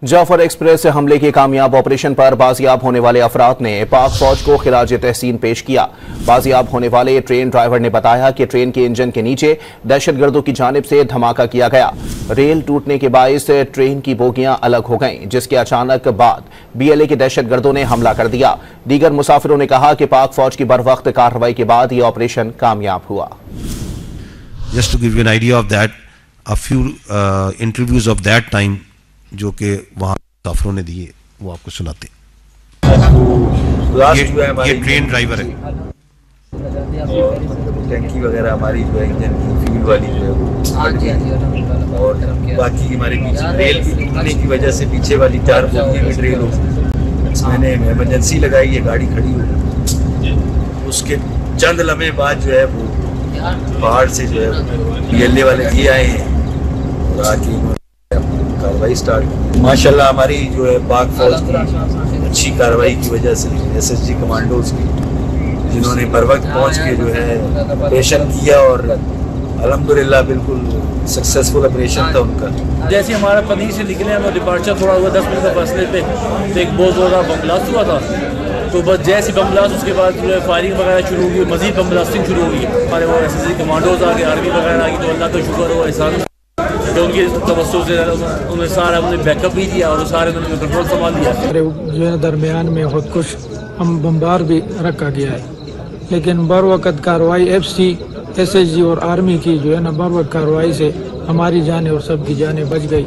Jafar express हमले के कामयाब ऑपरेशन पर बाजियाब होने वाले अफराद ने पाक फौज को खिराज तहसीन पेश किया। बाजियाब होने वाले ट्रेन ड्राइवर ने बताया कि ट्रेन के इंजन के नीचे दहशतगर्दों की जानिब से धमाका किया गया। रेल टूटने के बायस ट्रेन की बोगियां अलग हो गईं, जिसके अचानक बाद BLA के दहशतगर्दों ने हमला कर दिया। दीगर मुसाफिरों ने कहा कि पाक फौज की बरवक्त कार्रवाई के बाद ये ऑपरेशन कामयाब हुआ। Just to give you an idea of that, a few interviews of that time जो कि वहाँ मुसाफिरों ने दिए वो आपको सुनाते हैं। ये ट्रेन ड्राइवर है। टैंकी वगैरह हमारी जो है इंजन की फ्यूल वाली जो है वो और बाकी हमारे पीछे रेल भी टूटने की वजह से पीछे वाली 4 बोगियां में ट्रेन हो, मैंने इमरजेंसी लगाई, ये गाड़ी खड़ी हो। उसके चंद लम्हे बाद जो है वो पहाड़ से जो है BLA वाले ये आए हैं और आके कार्रवाई स्टार्ट। माशाल्लाह हमारी जो है पाक फौज की अच्छी कार्रवाई की वजह से SSG कमांडोज की, जिन्होंने बर वक्त पहुँच के जो है ऑपरेशन किया और अल्हम्दुलिल्लाह बिल्कुल सक्सेसफुल ऑपरेशन था उनका। जैसे हमारा पनीर से निकले हम डिपार्चर थोड़ा हुआ 10 मिनट के फासले पे तो एक बहुत बड़ा बम ब्लास्ट हुआ था। तो बस जैसे बम ब्लास्ट उसके बाद जो है फायरिंग वगैरह शुरू हुई, मजीद बम ब्लास्टिंग शुरू हुई। हमारे वो SSG कमांडोज आ गए, आर्मी वगैरह आ गई, तो अल्लाह का शुक्र हो एहसान तो उनकी तवज्जो से उन्होंने सारा उन्हें बैकअप भी दिया और सारे उन्होंने कंट्रोल संभाल लिया। जो है दरमियान में खुद कुछ हम बम्बार भी रखा गया है, लेकिन बर वक़्त कार्रवाई FC, SSG और आर्मी की जो है ना बर वक़्त कार्रवाई से हमारी जानें और सबकी जानें बच गई।